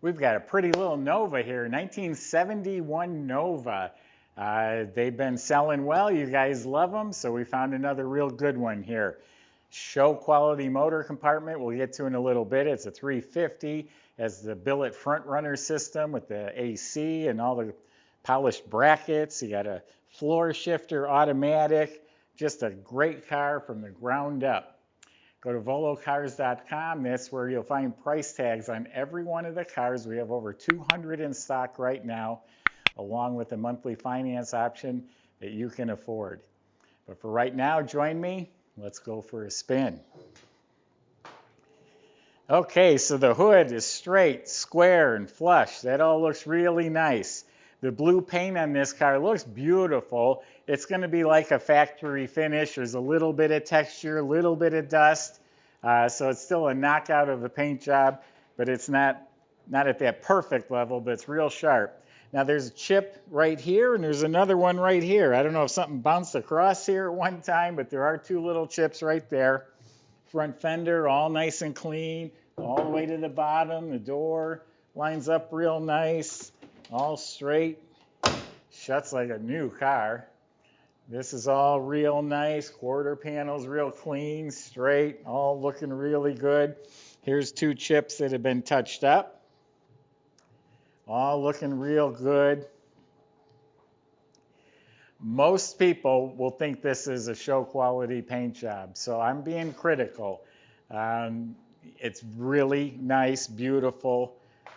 We've got a pretty little Nova here, 1971 Nova. They've been selling well. You guys love them, so we found another real good one here. Show quality motor compartment we'll get to in a little bit. It's a 350, has the billet front runner system with the AC and all the polished brackets. You got a floor shifter automatic. Just a great car from the ground up. Go to volocars.com. That's where you'll find price tags on every one of the cars. We have over 200 in stock right now, along with a monthly finance option that you can afford. But for right now, join me. Let's go for a spin. Okay, so the hood is straight, square, and flush. That all looks really nice. The blue paint on this car looks beautiful. It's going to be like a factory finish. There's a little bit of texture, a little bit of dust. So it's still a knockout of a paint job, but it's not at that perfect level, but it's real sharp. Now there's a chip right here, and there's another one right here. I don't know if something bounced across here at one time, but there are two little chips right there. Front fender, all nice and clean, all the way to the bottom. The door lines up real nice. All straight, shuts like a new car. This is all real nice, quarter panels real clean, straight, all looking really good. Here's two chips that have been touched up. All looking real good. Most people will think this is a show quality paint job, so I'm being critical. It's really nice, beautiful.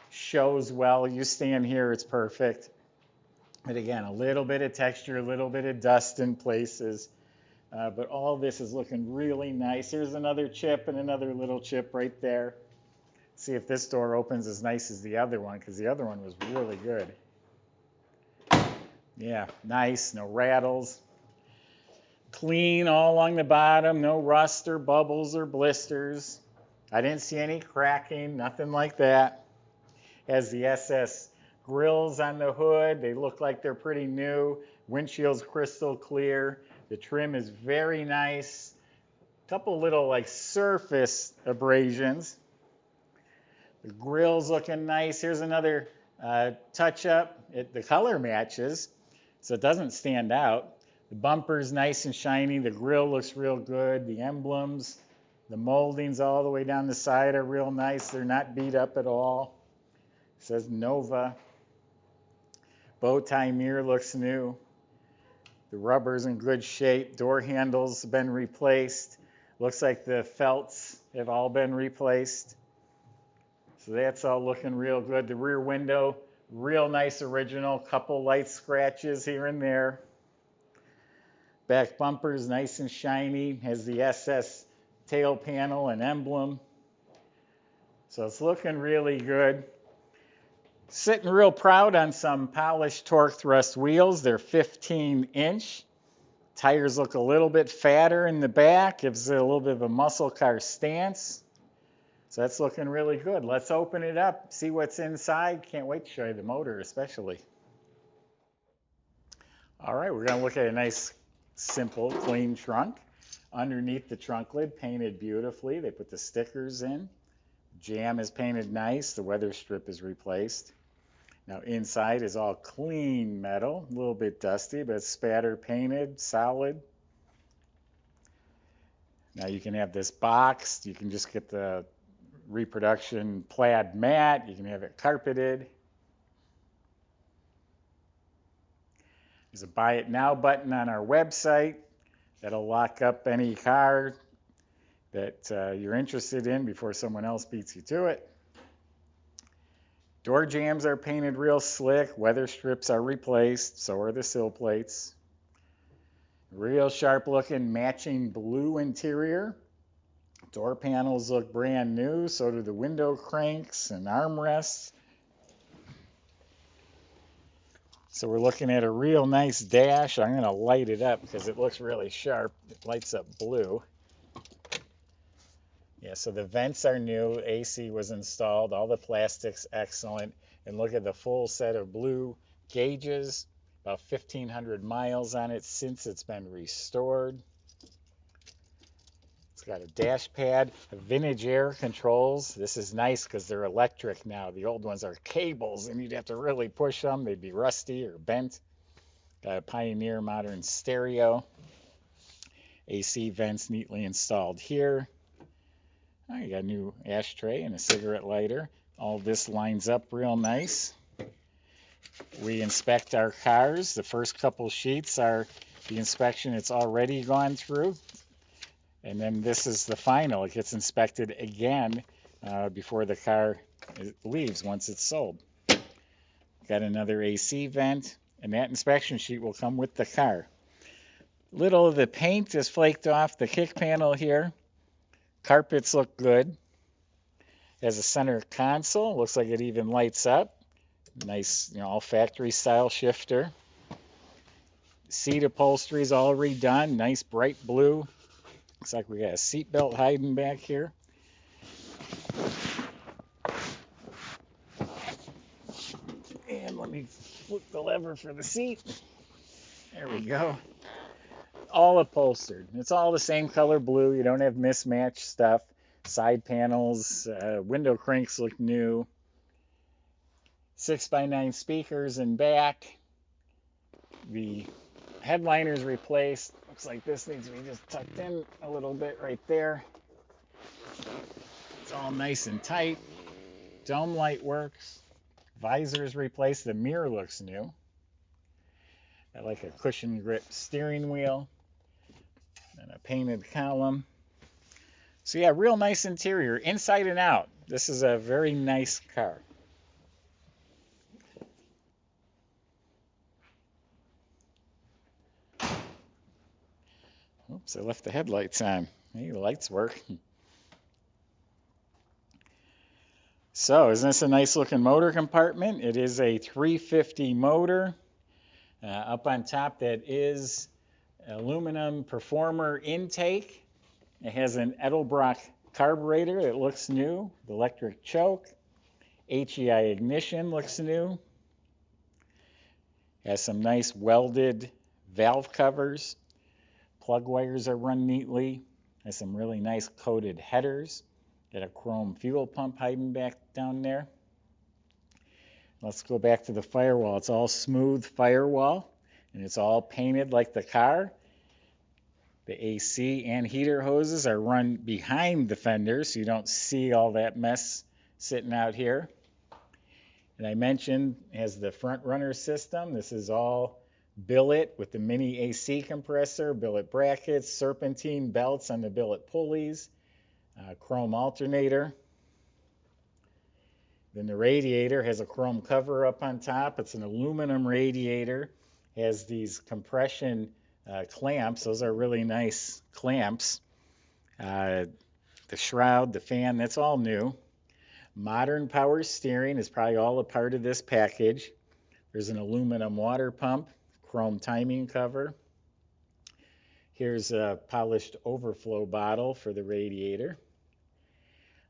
Shows well. You stand here, it's perfect. But again, a little bit of texture, a little bit of dust in places. But all this is looking really nice. Here's another chip and another little chip right there. See if this door opens as nice as the other one, because the other one was really good. Yeah, nice, no rattles. Clean all along the bottom, no rust or bubbles or blisters. I didn't see any cracking, nothing like that. Has the SS grills on the hood. They look like they're pretty new. Windshield's crystal clear. The trim is very nice. A couple little like surface abrasions. The grill's looking nice. Here's another touch-up. The color matches, so it doesn't stand out. The bumper's nice and shiny. The grill looks real good. The emblems, the moldings all the way down the side are real nice. They're not beat up at all. It says Nova. Bow tie mirror looks new. The rubber's in good shape. Door handles have been replaced. Looks like the felts have all been replaced. So that's all looking real good. The rear window, real nice original. Couple light scratches here and there. Back bumper's nice and shiny. Has the SS tail panel and emblem. So it's looking really good. Sitting real proud on some polished torque thrust wheels. They're 15-inch. Tires look a little bit fatter in the back. Gives it a little bit of a muscle car stance. So that's looking really good. Let's open it up, see what's inside. Can't wait to show you the motor especially. All right, we're going to look at a nice, simple, clean trunk. Underneath the trunk lid, painted beautifully. They put the stickers in. Jam is painted nice. The weather strip is replaced. Now inside is all clean metal, a little bit dusty, but it's spatter painted, solid. Now you can have this boxed. You can just get the reproduction plaid mat. You can have it carpeted. There's a Buy It Now button on our website that'll lock up any car that you're interested in before someone else beats you to it. Door jambs are painted real slick. Weather strips are replaced. So are the sill plates. Real sharp looking matching blue interior. Door panels look brand new. So do the window cranks and armrests. So we're looking at a real nice dash. I'm going to light it up because it looks really sharp. It lights up blue. Yeah, so the vents are new, AC was installed, all the plastic's excellent, and look at the full set of blue gauges, about 1,500 miles on it since it's been restored. It's got a dash pad, a vintage air controls. This is nice because they're electric now. The old ones are cables and you'd have to really push them. They'd be rusty or bent. Got a Pioneer modern stereo. AC vents neatly installed here. Oh, you got a new ashtray and a cigarette lighter. All this lines up real nice. We inspect our cars. The first couple sheets are the inspection it's already gone through. And then this is the final. It gets inspected again before the car leaves once it's sold. Got another AC vent, and that inspection sheet will come with the car. Little of the paint is flaked off the kick panel here. Carpets look good. Has a center console. Looks like it even lights up. Nice, all factory style shifter. Seat upholstery is all redone. Nice bright blue. Looks like we got a seat belt hiding back here. And let me flip the lever for the seat. There we go. All upholstered. It's all the same color blue. You don't have mismatched stuff. Side panels, window cranks look new. 6x9 speakers in back. The headliner's replaced. Looks like this needs to be just tucked in a little bit right there. It's all nice and tight. Dome light works. Visor's replaced. The mirror looks new. I like a cushion grip steering wheel and a painted column. So yeah, real nice interior, inside and out. This is a very nice car. Oops, I left the headlights on. Hey, the lights work. So, isn't this a nice looking motor compartment? It is a 350 motor. Up on top, that is aluminum performer intake. It has an Edelbrock carburetor that looks new. The electric choke. HEI ignition looks new. Has some nice welded valve covers. Plug wires are run neatly. Has some really nice coated headers. Got a chrome fuel pump hiding back down there. Let's go back to the firewall. It's all smooth firewall, and it's all painted like the car. The AC and heater hoses are run behind the fenders, so you don't see all that mess sitting out here. And I mentioned it has the front runner system. This is all billet with the mini AC compressor, billet brackets, serpentine belts on the billet pulleys, chrome alternator. Then the radiator has a chrome cover up on top. It's an aluminum radiator. It has these compression clamps. Those are really nice clamps. The shroud, the fan, that's all new. Modern power steering is probably all a part of this package. There's an aluminum water pump, chrome timing cover. Here's a polished overflow bottle for the radiator.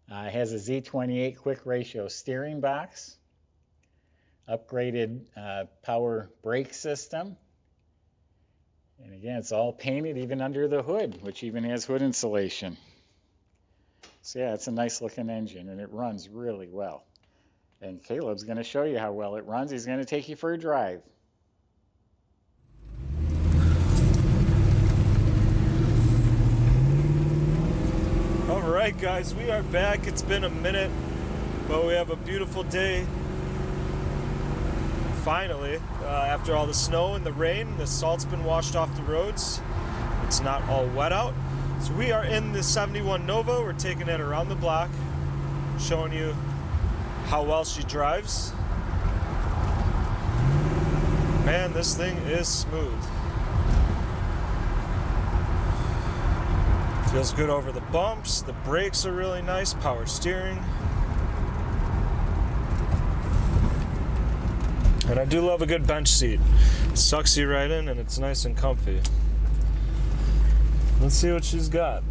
It has a Z28 quick ratio steering box, upgraded power brake system. And again, it's all painted even under the hood, which even has hood insulation. So yeah, it's a nice looking engine and it runs really well. And Caleb's going to show you how well it runs. He's going to take you for a drive. Alright guys, we are back. It's been a minute, but we have a beautiful day. Finally, after all the snow and the rain, the salt's been washed off the roads. It's not all wet out. So we are in the 71 Nova. We're taking it around the block, showing you how well she drives. Man, this thing is smooth. Feels good over the bumps. The brakes are really nice. Power steering. And I do love a good bench seat. It sucks you right in and it's nice and comfy. Let's see what she's got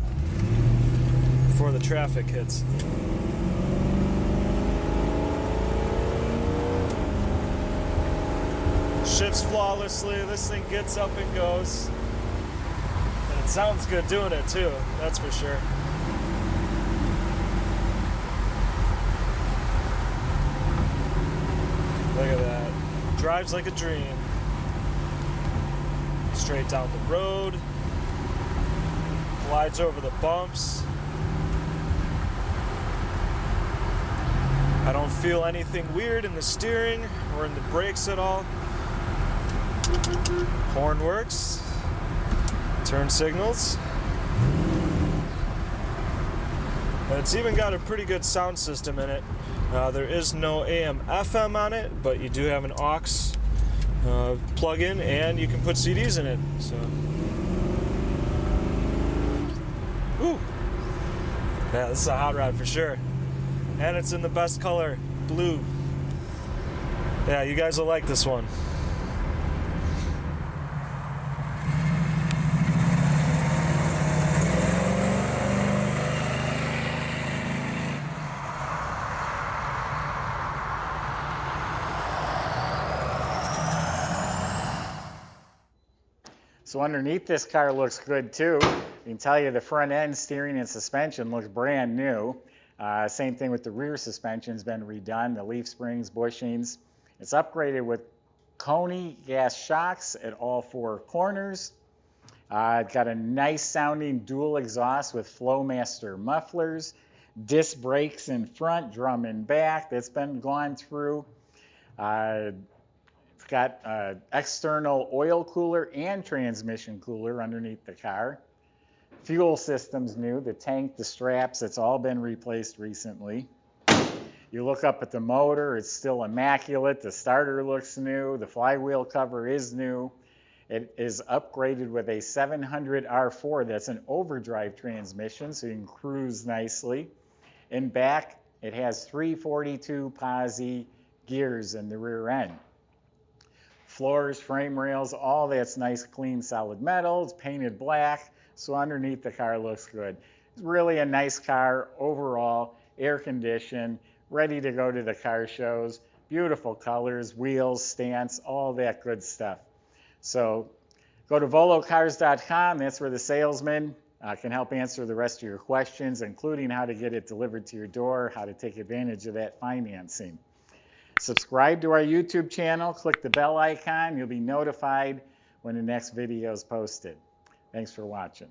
before the traffic hits. Shifts flawlessly. This thing gets up and goes. And it sounds good doing it too, that's for sure. drives like a dream. Straight down the road. Glides over the bumps. I don't feel anything weird in the steering or in the brakes at all. Horn works. Turn signals. And it's even got a pretty good sound system in it. There is no AM FM on it, but you do have an aux plug-in, and you can put CDs in it. So, ooh, yeah, this is a hot rod for sure. And it's in the best color, blue. Yeah, you guys will like this one. So underneath this car looks good too. I can tell you the front end steering and suspension looks brand new. Same thing with the rear suspension's been redone, the leaf springs, bushings. It's upgraded with Coney gas shocks at all four corners. It's got a nice sounding dual exhaust with Flowmaster mufflers, disc brakes in front, drum in back that's been gone through. It's got external oil cooler and transmission cooler underneath the car. Fuel system's new, the tank, the straps, it's all been replaced recently. You look up at the motor, it's still immaculate. The starter looks new. The flywheel cover is new. It is upgraded with a 700 R4. That's an overdrive transmission, so you can cruise nicely. In back, it has 342 posi gears in the rear end. Floors, frame rails, all that's nice, clean, solid metal. It's painted black, so underneath the car looks good. It's really a nice car overall, air conditioned, ready to go to the car shows. Beautiful colors, wheels, stance, all that good stuff. So go to volocars.com. That's where the salesman can help answer the rest of your questions, including how to get it delivered to your door, how to take advantage of that financing. Subscribe to our YouTube channel, click the bell icon. You'll be notified when the next video is posted. Thanks for watching.